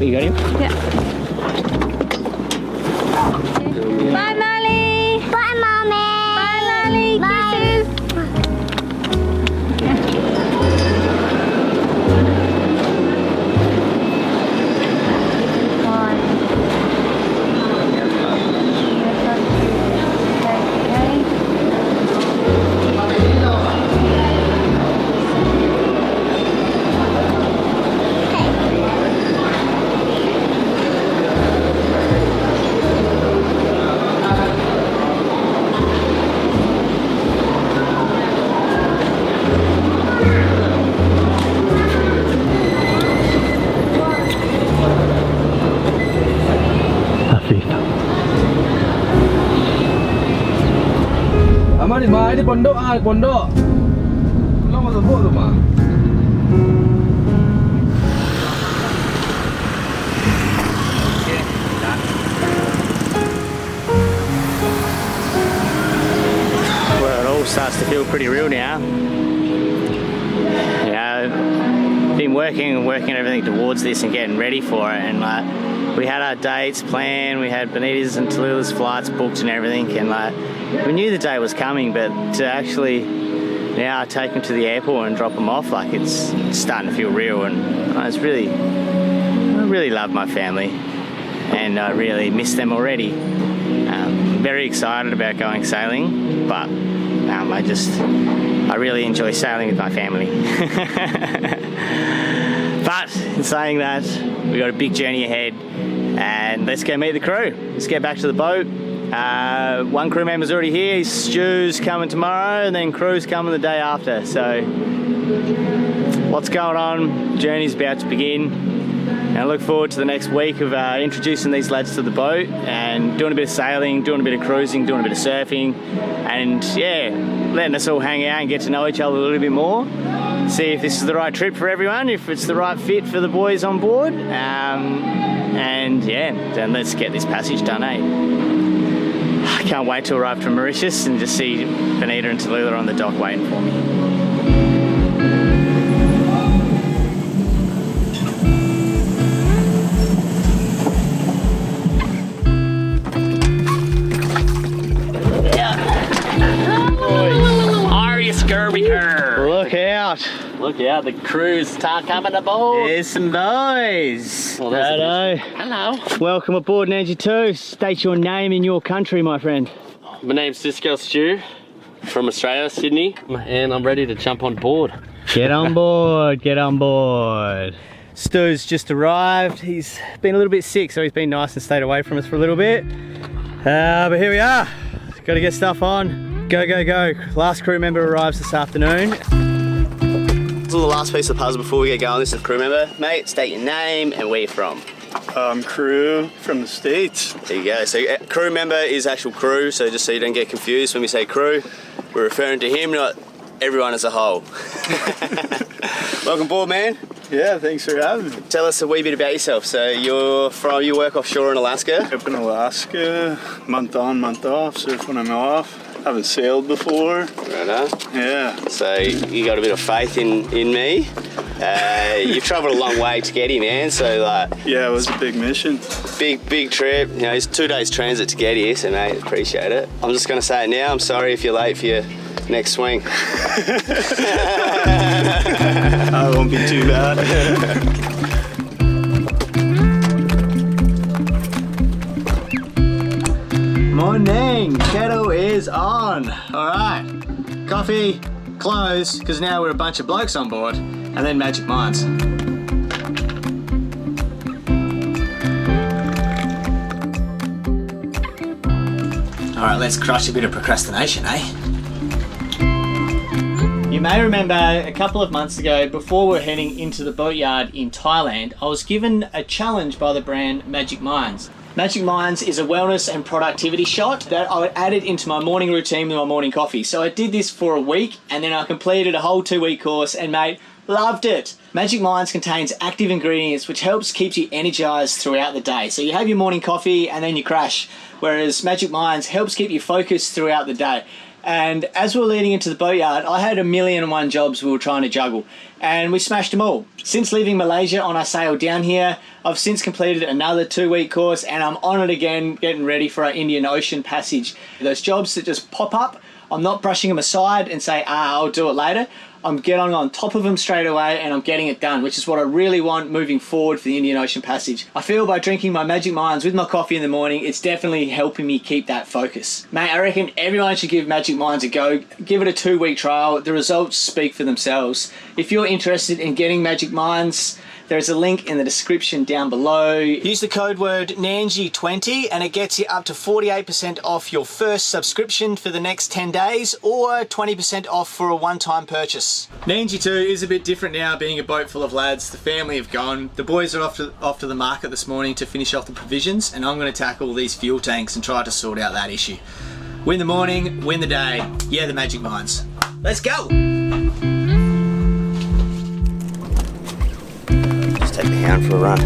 you got him? Yeah. Bye, Molly. Bye, Mommy. Bye, Molly. Kisses. Ama di mana di pondok pondok. Belum masuk tu mah. Well, it all starts to feel pretty real now. Yeah, I've been working everything towards this and getting ready for it, and we had our dates planned, we had Bonita's and Tallula's flights booked and everything, and we knew the day was coming, but to actually now take them to the airport and drop them off, it's starting to feel real, and I really love my family, and I really miss them already. Very excited about going sailing, but I really enjoy sailing with my family. But in saying that, we've got a big journey ahead, and let's go meet the crew. Let's get back to the boat. One crew member's already here. Stu's coming tomorrow, and then crew's coming the day after. So what's going on? Journey's about to begin, and I look forward to the next week of introducing these lads to the boat and doing a bit of sailing, doing a bit of cruising, doing a bit of surfing, and yeah, letting us all hang out and get to know each other a little bit more. See if this is the right trip for everyone, if it's the right fit for the boys on board, and yeah, then let's get this passage done, eh? I can't wait to arrive from Mauritius and just see Bonita and Tallula on the dock waiting for me. Are you scurvy her? Look out! Look out, the crew's coming aboard. There's some boys. Well, hello. Hello. Welcome aboard Nandji 2. State your name in your country, my friend. My name's Stu from Australia, Sydney, and I'm ready to jump on board. Get on board, get on board. Stu's just arrived. He's been a little bit sick, so he's been nice and stayed away from us for a little bit. But here we are. Got to get stuff on. Go, go, go. Last crew member arrives this afternoon. The last piece of the puzzle before we get going. This is the crew member. Mate, state your name and where you're from. Crew from the States. There you go. So crew member is actual crew, so just so you don't get confused when we say crew, we're referring to him, not everyone as a whole. Welcome aboard, man. Yeah, thanks for having me. Tell us a wee bit about yourself. So you work offshore in Alaska? Up in Alaska, month on, month off, surf when I'm off. Haven't sailed before. Right on. Yeah. So you got a bit of faith in me. You've travelled a long way to get here, man. So yeah, it was a big mission. Big trip. You know, it's 2 days transit to get here, so mate, appreciate it. I'm just gonna say it now. I'm sorry if you're late for your next swing. I won't be too bad. Morning, kettle is on. All right, coffee, clothes, because now we're a bunch of blokes on board, and then Magic Minds. All right, let's crush a bit of procrastination, eh? You may remember a couple of months ago, before we're heading into the boatyard in Thailand, I was given a challenge by the brand Magic Minds. Magic Minds is a wellness and productivity shot that I added into my morning routine with my morning coffee. So I did this for a week, and then I completed a whole 2-week course, and mate, loved it. Magic Minds contains active ingredients which helps keep you energized throughout the day. So you have your morning coffee and then you crash, whereas Magic Minds helps keep you focused throughout the day. And as we were leading into the boatyard, I had 1,000,001 jobs we were trying to juggle, and we smashed them all. Since leaving Malaysia on our sail down here, I've since completed another 2-week course, and I'm on it again, getting ready for our Indian Ocean passage. Those jobs that just pop up, I'm not brushing them aside and say, I'll do it later. I'm getting on top of them straight away and I'm getting it done, which is what I really want moving forward for the Indian Ocean Passage. I feel by drinking my Magic Minds with my coffee in the morning, it's definitely helping me keep that focus. Mate, I reckon everyone should give Magic Minds a go. Give it a 2-week trial. The results speak for themselves. If you're interested in getting Magic Minds, there's a link in the description down below. Use the code word Nandji20 and it gets you up to 48% off your first subscription for the next 10 days or 20% off for a one-time purchase. Nandji 2 is a bit different now, being a boat full of lads. The family have gone. The boys are off to the market this morning to finish off the provisions, and I'm going to tackle these fuel tanks and try to sort out that issue. Win the morning, win the day. Yeah, the Magic Minds. Let's go! Take the hound for a run.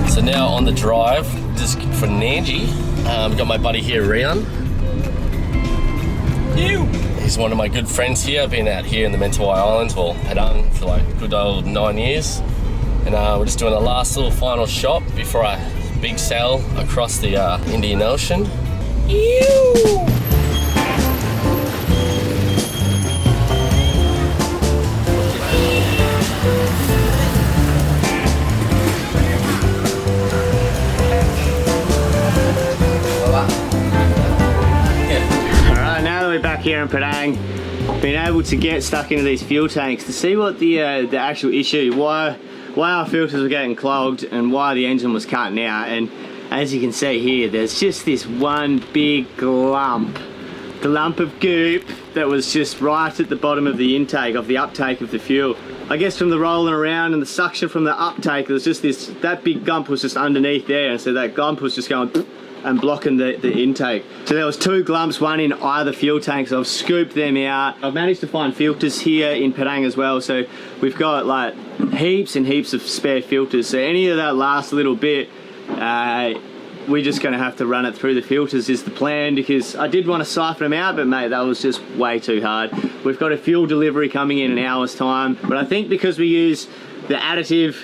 So now on the drive, just for Nandji, got my buddy here, Rian. He's one of my good friends here. I've been out here in the Mentawai Islands, well, Padang, for like a good old 9 years. And we're just doing the last little final shop before our big sail across the Indian Ocean. Ew. Here in Padang, been able to get stuck into these fuel tanks to see what the actual issue, why our filters were getting clogged and why the engine was cutting out. And as you can see here, there's just this one big glump of goop that was just right at the bottom of the intake, of the uptake of the fuel. I guess from the rolling around and the suction from the uptake, there was just that big gump was just underneath there, and so that gump was just going and blocking the intake. So there was 2 glumps, one in either fuel tank, so I've scooped them out. I've managed to find filters here in Padang as well, so we've got like heaps and heaps of spare filters. So any of that last little bit, we're just gonna have to run it through the filters is the plan, because I did want to siphon them out, but mate, that was just way too hard. We've got a fuel delivery coming in an hour's time, but I think because we use the additive,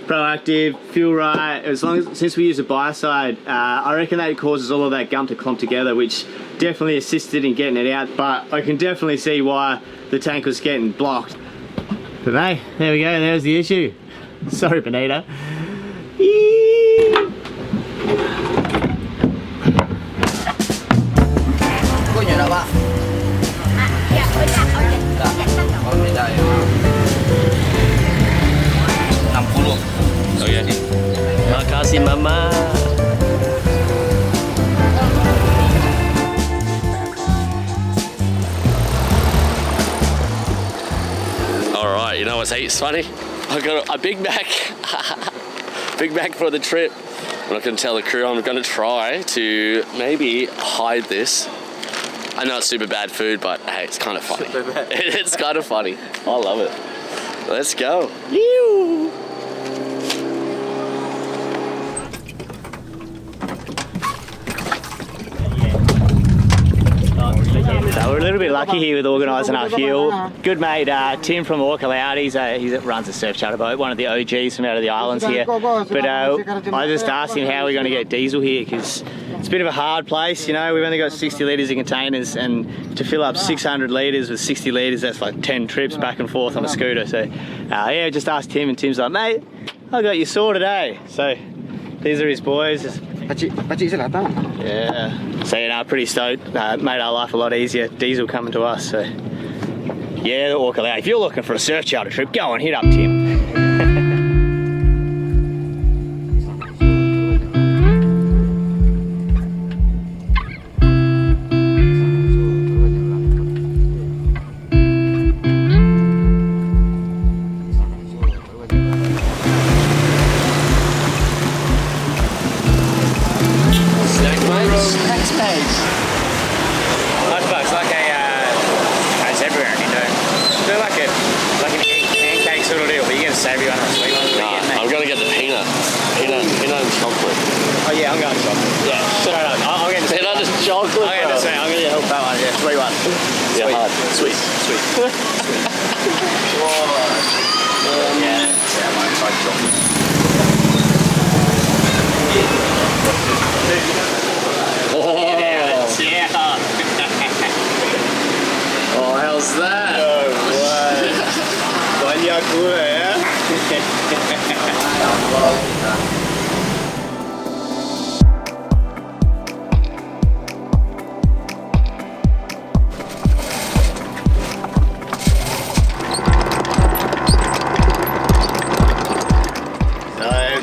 proactive, fuel right, since we use a biocide, I reckon that causes all of that gum to clump together, which definitely assisted in getting it out, but I can definitely see why the tank was getting blocked. But hey, there we go, there's the issue. Sorry, Bonita. Makasih, Mama. All right, you know what's heaps funny? I got a Big Mac, Big Mac for the trip. I'm not going to tell the crew. I'm going to try to maybe hide this. I know it's super bad food, but hey, it's kind of funny. It's kind of funny. I love it. Let's go. Ew. So we're a little bit lucky here with organising our fuel. Good mate Tim from Orca out, he runs a surf charter boat, one of the OGs from out of the islands here. But I just asked him how we're going to get diesel here, because it's a bit of a hard place, you know. We've only got 60 litres in containers, and to fill up 600 litres with 60 litres, that's like 10 trips back and forth on a scooter. So yeah, just asked Tim, and Tim's like, mate, I got you sorted, eh? So these are his boys. Yeah. So you know, pretty stoked. Made our life a lot easier. Diesel coming to us. So yeah, the Orca out. If you're looking for a surf charter trip, go on, hit up Tim. Sweet. Oh, how's that? Banyak gula ya.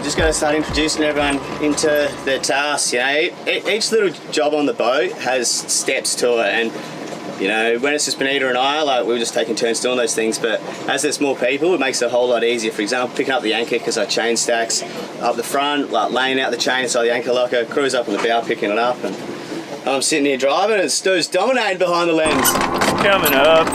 Just going to start introducing everyone into their tasks. You know, each little job on the boat has steps to it, and you know, when it's just Bonita and I, like, we were just taking turns doing those things, but as there's more people, it makes it a whole lot easier. For example, picking up the anchor, because our chain stacks up the front, like laying out the chain inside the anchor locker, crew's up on the bow picking it up, and I'm sitting here driving and Stu's dominating behind the lens. Coming up.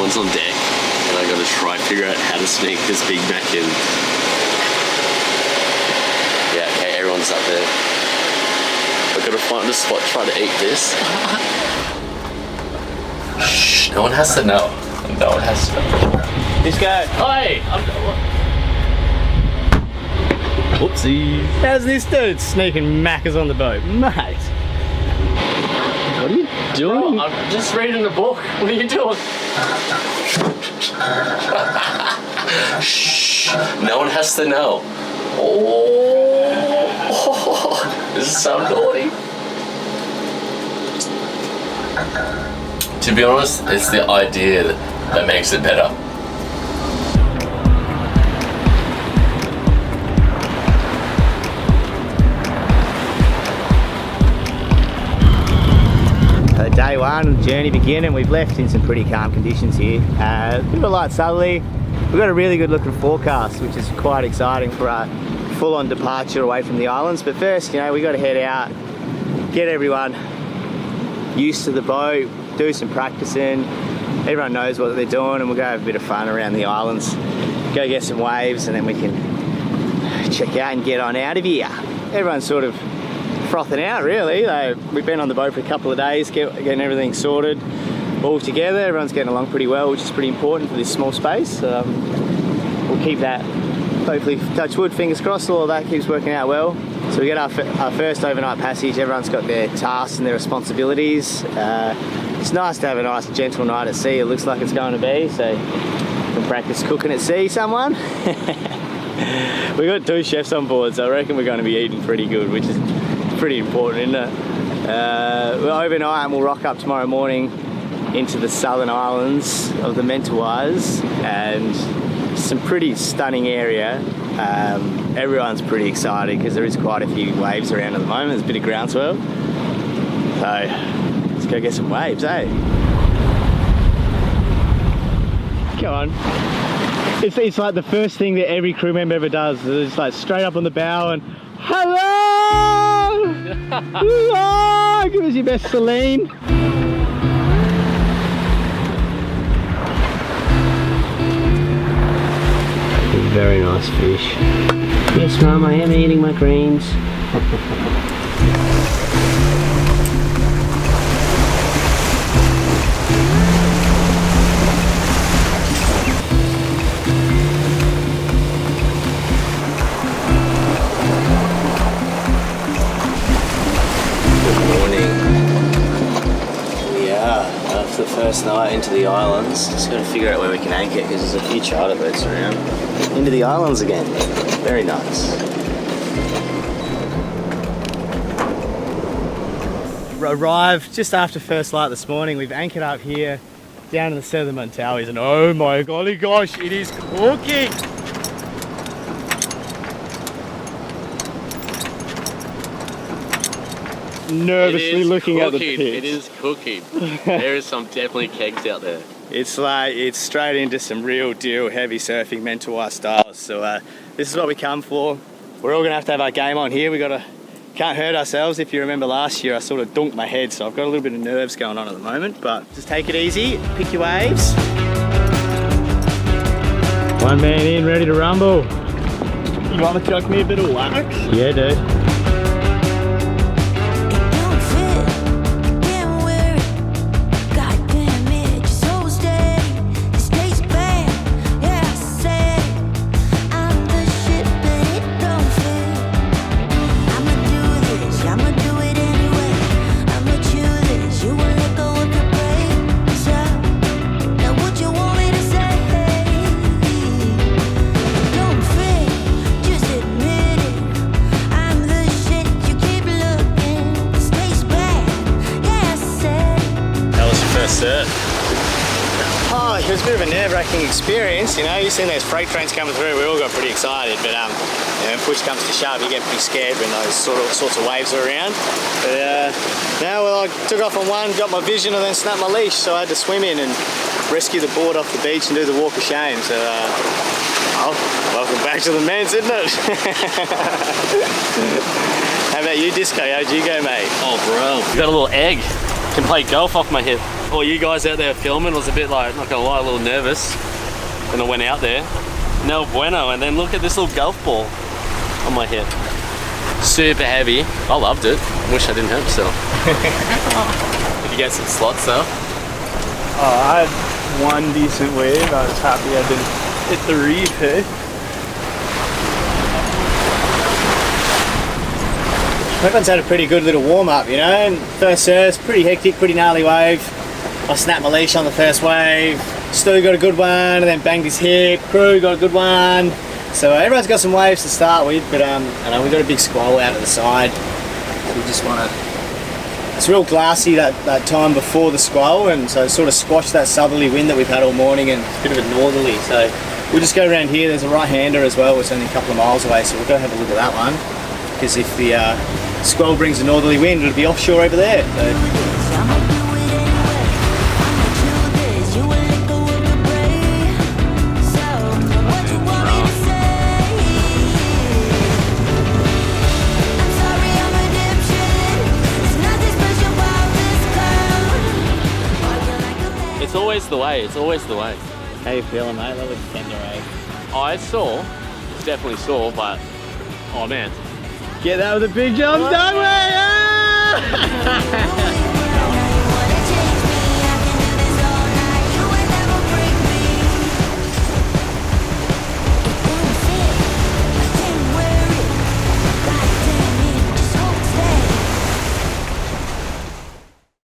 On deck, and I got to try and figure out how to sneak this Big Mac in. Yeah, okay, everyone's up there. I've got to find a spot, try to eat this. Shh, no one has to know. No one has to know. Just go. Hey! Whoopsie. How's this dude sneaking Maccas on the boat? Mate. What are you doing? Bro, I'm just reading the book. What are you doing? Shh. No one has to know. Oh, this is so naughty. To be honest, it's the idea that makes it better. Day one, journey beginning. We've left in some pretty calm conditions here. A bit of a light southerly. We've got a really good looking forecast, which is quite exciting for our full-on departure away from the islands. But first, you know, we got to head out, get everyone used to the boat, do some practicing. Everyone knows what they're doing, and we'll go have a bit of fun around the islands. Go get some waves, and then we can check out and get on out of here. Everyone's sort of frothing out, really. We've been on the boat for a couple of days, getting everything sorted all together. Everyone's getting along pretty well, which is pretty important for this small space. We'll keep that, hopefully, touch wood, fingers crossed, all of that keeps working out well. So we get our first overnight passage. Everyone's got their tasks and their responsibilities. It's nice to have a nice gentle night at sea. It looks like it's going to be, so we can practice cooking at sea, someone. We got 2 chefs on board, so I reckon we're going to be eating pretty good, which is pretty important, isn't it? Well, overnight, and we'll rock up tomorrow morning into the southern islands of the Mentawais, and some pretty stunning area. Everyone's pretty excited because there is quite a few waves around at the moment. There's a bit of groundswell, so let's go get some waves, eh? Come on. It's like the first thing that every crew member ever does. It's like straight up on the bow and hello! Hello! Give us your best Celine. Very nice fish. Yes, Mum, I am eating my greens. The first night into the islands. Just got to figure out where we can anchor because there's a few charter boats around. Into the islands again. Very nice. Arrived just after first light this morning. We've anchored up here down in the southern Mentawais, and oh my golly gosh, it is cooking! Nervously looking at the pit. It is cooking. There is some definitely kegs out there. It's like, it's straight into some real deal heavy surfing Mentawai styles. So this is what we come for. We're all gonna have to have our game on here. We got to can't hurt ourselves. If you remember last year, I sort of dunked my head, so I've got a little bit of nerves going on at the moment, but just take it easy, pick your waves. One man in, ready to rumble. You want to chuck me a bit of wax? Yeah, dude. Oh, it was a bit of a nerve-wracking experience, you know. You've seen those freight trains coming through, we all got pretty excited, but you know, when push comes to shove, you get pretty scared when those sorts of waves are around. But well, I took off on one, got my vision, and then snapped my leash, so I had to swim in and rescue the board off the beach and do the walk of shame. So, welcome back to the men's, isn't it? How about you, Disco? How'd you go, mate? Oh, bro. Got a little egg. Can play golf off my hip. All you guys out there filming was a bit like, not gonna lie, a little nervous. When I went out there. No bueno, and then look at this little golf ball on my hip. Super heavy. I loved it. Wish I didn't hurt myself. Did you get some slots though? I had one decent wave. I was happy I didn't hit the reef, hey? Everyone's had a pretty good little warm-up, you know. And first serve's pretty hectic, pretty gnarly wave. I snapped my leash on the first wave. Stu got a good one, and then banged his hip. Crew got a good one. So everyone's got some waves to start with, but I know we've got a big squall out at the side. So we just want to... It's real glassy that time before the squall, and so it sort of squashed that southerly wind that we've had all morning, and it's a bit of a northerly. So we'll just go around here. There's a right-hander as well, which is only a couple of miles away, so we'll go have a look at that one. Because if the squall brings a northerly wind, it'll be offshore over there. So. It's always the way, it's always the way. How you feeling, mate? That was tender, eh? I saw, it's definitely sore, but oh man. Get that with a big jump, don't we?